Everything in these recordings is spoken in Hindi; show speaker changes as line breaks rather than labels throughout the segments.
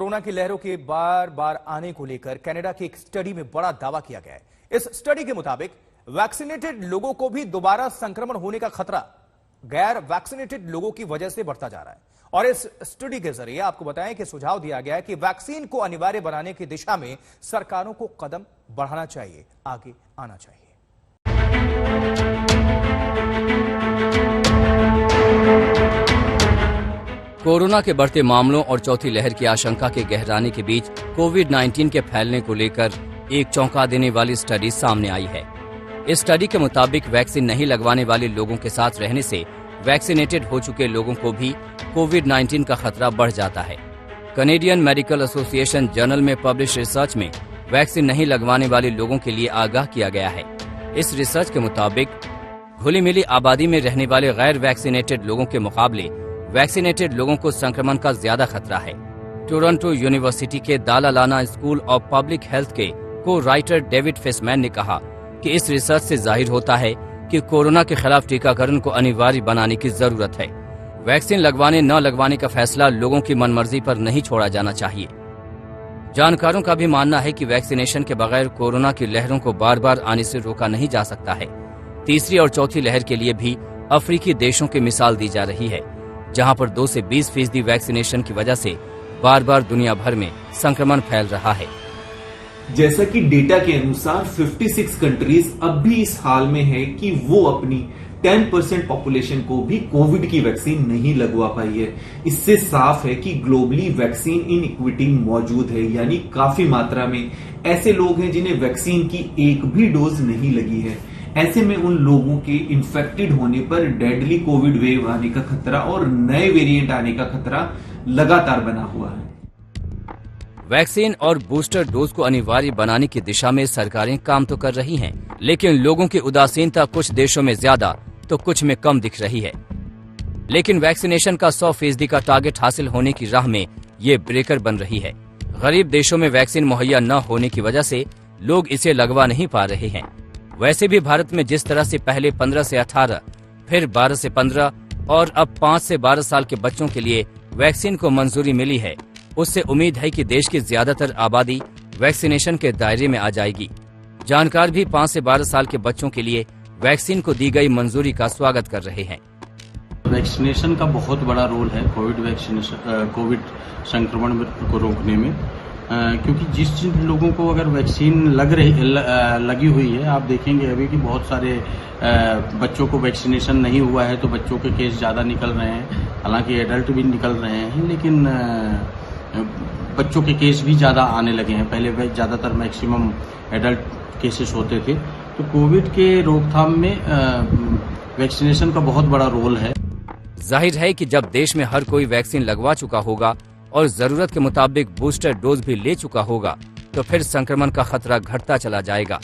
कोरोना की लहरों के बार बार आने को लेकर कनाडा की एक स्टडी में बड़ा दावा किया गया है। इस स्टडी के मुताबिक वैक्सीनेटेड लोगों को भी दोबारा संक्रमण होने का खतरा गैर वैक्सीनेटेड लोगों की वजह से बढ़ता जा रहा है। और इस स्टडी के जरिए आपको बताएं कि सुझाव दिया गया है कि वैक्सीन को अनिवार्य बनाने की दिशा में सरकारों को कदम बढ़ाना चाहिए, आगे आना चाहिए।
कोरोना के बढ़ते मामलों और चौथी लहर की आशंका के गहराने के बीच कोविड-19 के फैलने को लेकर एक चौंका देने वाली स्टडी सामने आई है। इस स्टडी के मुताबिक वैक्सीन नहीं लगवाने वाले लोगों के साथ रहने से वैक्सीनेटेड हो चुके लोगों को भी कोविड-19 का खतरा बढ़ जाता है। कनेडियन मेडिकल एसोसिएशन जर्नल में पब्लिश रिसर्च में वैक्सीन नहीं लगवाने वाले लोगों के लिए आगाह किया गया है। इस रिसर्च के मुताबिक घुली मिली आबादी में रहने वाले गैर वैक्सीनेटेड लोगों के मुकाबले वैक्सीनेटेड लोगों को संक्रमण का ज्यादा खतरा है। टोरंटो यूनिवर्सिटी के दालालाना स्कूल ऑफ पब्लिक हेल्थ के को राइटर डेविड फेसमैन ने कहा कि इस रिसर्च से जाहिर होता है कि कोरोना के खिलाफ टीकाकरण को अनिवार्य बनाने की जरूरत है। वैक्सीन लगवाने न लगवाने का फैसला लोगों की मनमर्जी पर नहीं छोड़ा जाना चाहिए। जानकारों का भी मानना है कि वैक्सीनेशन के बगैर कोरोना की लहरों को बार बार आने से रोका नहीं जा सकता है। तीसरी और चौथी लहर के लिए भी अफ्रीकी देशों की मिसाल दी जा रही है, जहां पर 2 से 20% वैक्सीनेशन की वजह से बार बार दुनिया भर में संक्रमण फैल रहा है।
जैसा कि डेटा के अनुसार 56 कंट्रीज अब भी इस हाल में है कि वो अपनी 10% पॉपुलेशन को भी कोविड की वैक्सीन नहीं लगवा पाई है। इससे साफ है कि ग्लोबली वैक्सीन इनइक्विटी मौजूद है, यानी काफी मात्रा में ऐसे लोग हैं जिन्हें वैक्सीन की एक भी डोज नहीं लगी है। ऐसे में उन लोगों के इन्फेक्टेड होने पर डेडली कोविड वेव आने का खतरा और नए वेरिएंट आने का खतरा लगातार बना हुआ है।
वैक्सीन और बूस्टर डोज को अनिवार्य बनाने की दिशा में सरकारें काम तो कर रही हैं, लेकिन लोगों की उदासीनता कुछ देशों में ज्यादा तो कुछ में कम दिख रही है। लेकिन वैक्सीनेशन का 100% का टारगेट हासिल होने की राह में ये ब्रेकर बन रही है। गरीब देशों में वैक्सीन मुहैया न होने की वजह से लोग इसे लगवा नहीं पा रहे हैं। वैसे भी भारत में जिस तरह से पहले 15 से 18, फिर 12 से 15 और अब 5 से 12 साल के बच्चों के लिए वैक्सीन को मंजूरी मिली है, उससे उम्मीद है कि देश की ज्यादातर आबादी वैक्सीनेशन के दायरे में आ जाएगी। जानकार भी 5 से 12 साल के बच्चों के लिए वैक्सीन को दी गई मंजूरी का स्वागत कर रहे हैं।
वैक्सीनेशन का बहुत बड़ा रोल है कोविड संक्रमण को रोकने में, क्योंकि जिस लोगों को अगर वैक्सीन लगी हुई है, आप देखेंगे अभी कि बहुत सारे बच्चों को वैक्सीनेशन नहीं हुआ है तो बच्चों के केस ज़्यादा निकल रहे हैं। हालांकि एडल्ट भी निकल रहे हैं, लेकिन बच्चों के केस भी ज़्यादा आने लगे हैं। पहले ज़्यादातर मैक्सिमम एडल्ट केसेस होते थे। तो कोविड के रोकथाम में वैक्सीनेशन का बहुत बड़ा रोल है।
जाहिर है कि जब देश में हर कोई वैक्सीन लगवा चुका होगा और जरूरत के मुताबिक बूस्टर डोज भी ले चुका होगा, तो फिर संक्रमण का खतरा घटता चला जाएगा।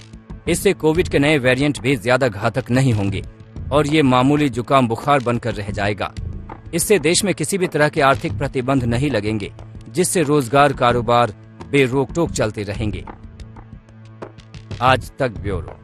इससे कोविड के नए वेरिएंट भी ज्यादा घातक नहीं होंगे और ये मामूली जुकाम बुखार बनकर रह जाएगा। इससे देश में किसी भी तरह के आर्थिक प्रतिबंध नहीं लगेंगे, जिससे रोजगार कारोबार बेरोक टोक चलते रहेंगे। आज तक ब्यूरो।